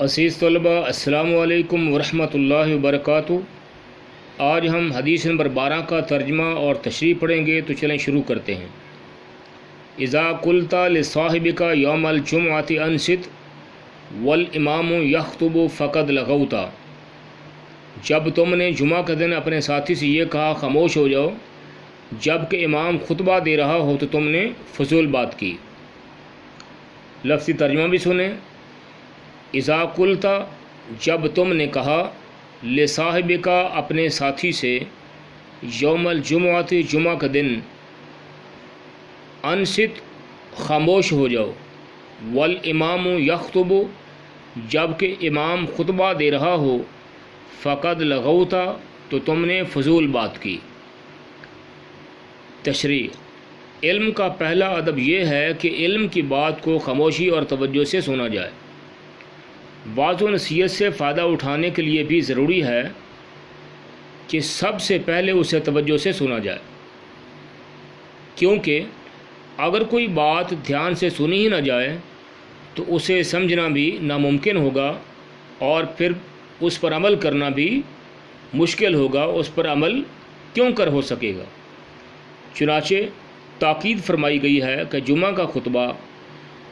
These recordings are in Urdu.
عزیز طلبہ السلام علیکم ورحمۃ اللہ وبرکاتہ۔ آج ہم حدیث نمبر 12 کا ترجمہ اور تشریح پڑھیں گے، تو چلیں شروع کرتے ہیں۔ اذا قلت لصاحبک یوم الجمعۃ انصت والامام یخطب فقد لغوت، جب تم نے جمعہ کا دن اپنے ساتھی سے یہ کہا خاموش ہو جاؤ جب کہ امام خطبہ دے رہا ہو تو تم نے فضول بات کی۔ لفظی ترجمہ بھی سنیں۔ اذا قلت، جب تم نے کہا، لصاحبک اپنے ساتھی سے، یوم الجمعۃ جمعہ کا دن، انصت خاموش ہو جاؤ، والامام یخطب جب کہ امام خطبہ دے رہا ہو، فقد لغوت تو تم نے فضول بات کی۔ تشریح۔ علم کا پہلا ادب یہ ہے کہ علم کی بات کو خاموشی اور توجہ سے سنا جائے۔ وعظ و نصیحت سے فائدہ اٹھانے کے لیے بھی ضروری ہے کہ سب سے پہلے اسے توجہ سے سنا جائے، کیونکہ اگر کوئی بات دھیان سے سنی ہی نہ جائے تو اسے سمجھنا بھی ناممکن ہوگا اور پھر اس پر عمل کرنا بھی مشکل ہوگا۔ اس پر عمل کیوں کر ہو سکے گا؟ چنانچہ تاکید فرمائی گئی ہے کہ جمعہ کا خطبہ،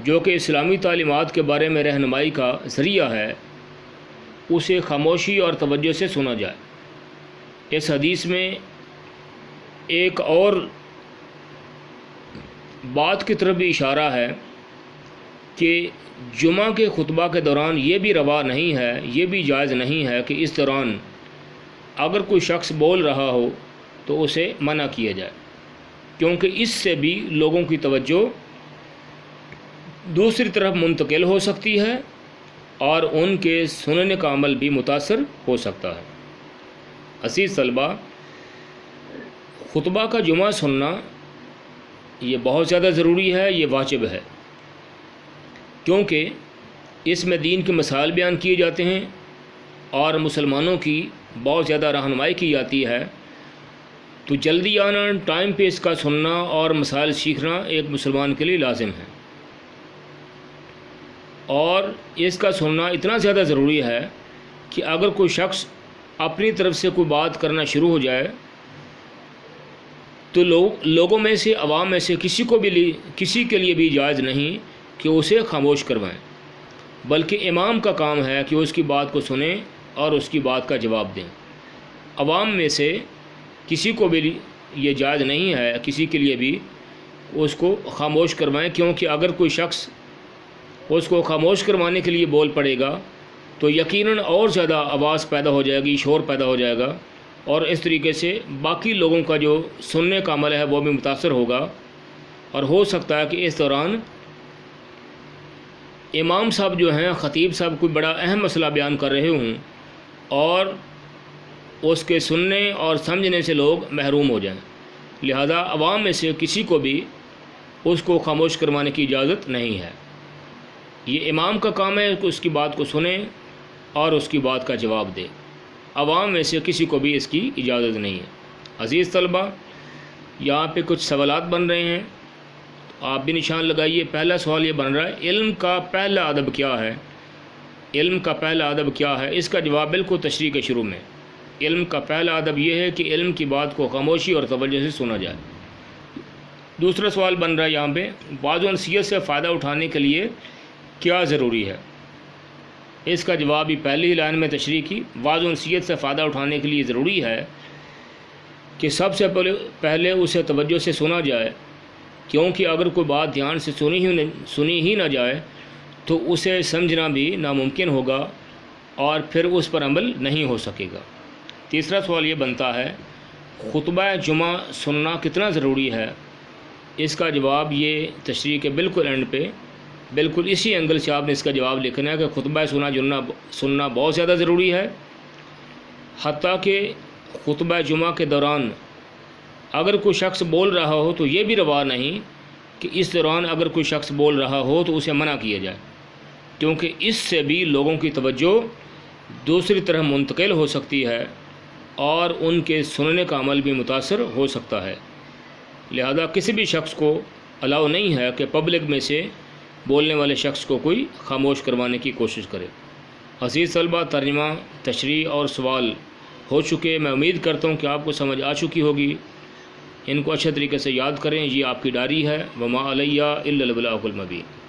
جو کہ اسلامی تعلیمات کے بارے میں رہنمائی کا ذریعہ ہے، اسے خاموشی اور توجہ سے سنا جائے۔ اس حدیث میں ایک اور بات کی طرف بھی اشارہ ہے کہ جمعہ کے خطبہ کے دوران یہ بھی روا نہیں ہے، یہ بھی جائز نہیں ہے کہ اس دوران اگر کوئی شخص بول رہا ہو تو اسے منع کیا جائے، کیونکہ اس سے بھی لوگوں کی توجہ دوسری طرف منتقل ہو سکتی ہے اور ان کے سننے کا عمل بھی متاثر ہو سکتا ہے۔ عزیز طلبہ، خطبہ کا جمعہ سننا یہ بہت زیادہ ضروری ہے، یہ واجب ہے، کیونکہ اس میں دین کے مسائل بیان کیے جاتے ہیں اور مسلمانوں کی بہت زیادہ رہنمائی کی جاتی ہے۔ تو جلدی آنا، ٹائم پہ اس کا سننا اور مسائل سیکھنا ایک مسلمان کے لیے لازم ہے، اور اس کا سننا اتنا زیادہ ضروری ہے کہ اگر کوئی شخص اپنی طرف سے کوئی بات کرنا شروع ہو جائے تو لوگوں میں سے، عوام میں سے کسی کے لیے بھی جائز نہیں کہ اسے خاموش کروائیں، بلکہ امام کا کام ہے کہ اس کی بات کو سنیں اور اس کی بات کا جواب دیں۔ عوام میں سے کسی کو بھی یہ جائز نہیں ہے کسی کے لیے بھی اس کو خاموش کروائیں، کیونکہ اگر کوئی شخص اس کو خاموش کروانے کے لیے بول پڑے گا تو یقیناً اور زیادہ آواز پیدا ہو جائے گی، شور پیدا ہو جائے گا، اور اس طریقے سے باقی لوگوں کا جو سننے کا عمل ہے وہ بھی متاثر ہوگا، اور ہو سکتا ہے کہ اس دوران امام صاحب جو ہیں، خطیب صاحب کوئی بڑا اہم مسئلہ بیان کر رہے ہوں اور اس کے سننے اور سمجھنے سے لوگ محروم ہو جائیں۔ لہذا عوام میں سے کسی کو بھی اس کو خاموش کروانے کی اجازت نہیں ہے۔ یہ امام کا کام ہے کہ اس کی بات کو سنیں اور اس کی بات کا جواب دے۔ عوام میں سے کسی کو بھی اس کی اجازت نہیں ہے۔ عزیز طلبہ، یہاں پہ کچھ سوالات بن رہے ہیں، آپ بھی نشان لگائیے۔ پہلا سوال یہ بن رہا ہے، علم کا پہلا ادب کیا ہے؟ علم کا پہلا ادب کیا ہے؟ اس کا جواب بالکل تشریح کے شروع میں۔ علم کا پہلا ادب یہ ہے کہ علم کی بات کو خاموشی اور توجہ سے سنا جائے۔ دوسرا سوال بن رہا ہے یہاں پہ، وعظ و نصیحت سے فائدہ اٹھانے کے لیے کیا ضروری ہے؟ اس کا جواب بھی پہلی ہی لائن میں تشریح کی۔ وعظ و نصیحت سے فائدہ اٹھانے کے لیے ضروری ہے کہ سب سے پہلے اسے توجہ سے سنا جائے، کیونکہ اگر کوئی بات دھیان سے سنی ہی نہ جائے تو اسے سمجھنا بھی ناممکن ہوگا اور پھر اس پر عمل نہیں ہو سکے گا۔ تیسرا سوال یہ بنتا ہے، خطبہ جمعہ سننا کتنا ضروری ہے؟ اس کا جواب یہ تشریح کے بالکل اینڈ پہ، بالکل اسی اینگل سے آپ نے اس کا جواب لکھنا ہے کہ خطبہ سننا بہت زیادہ ضروری ہے، حتیٰ کہ خطبہ جمعہ کے دوران اگر کوئی شخص بول رہا ہو تو یہ بھی روا نہیں کہ اس دوران اگر کوئی شخص بول رہا ہو تو اسے منع کیا جائے، کیونکہ اس سے بھی لوگوں کی توجہ دوسری طرف منتقل ہو سکتی ہے اور ان کے سننے کا عمل بھی متاثر ہو سکتا ہے۔ لہذا کسی بھی شخص کو الاؤ نہیں ہے کہ پبلک میں سے بولنے والے شخص کو کوئی خاموش کروانے کی کوشش کرے۔ عزیز طلبہ، ترجمہ، تشریح اور سوال ہو چکے، میں امید کرتا ہوں کہ آپ کو سمجھ آ چکی ہوگی۔ ان کو اچھے طریقے سے یاد کریں، یہ آپ کی ڈائری ہے۔ وما علیہ الا البلاغ المبین۔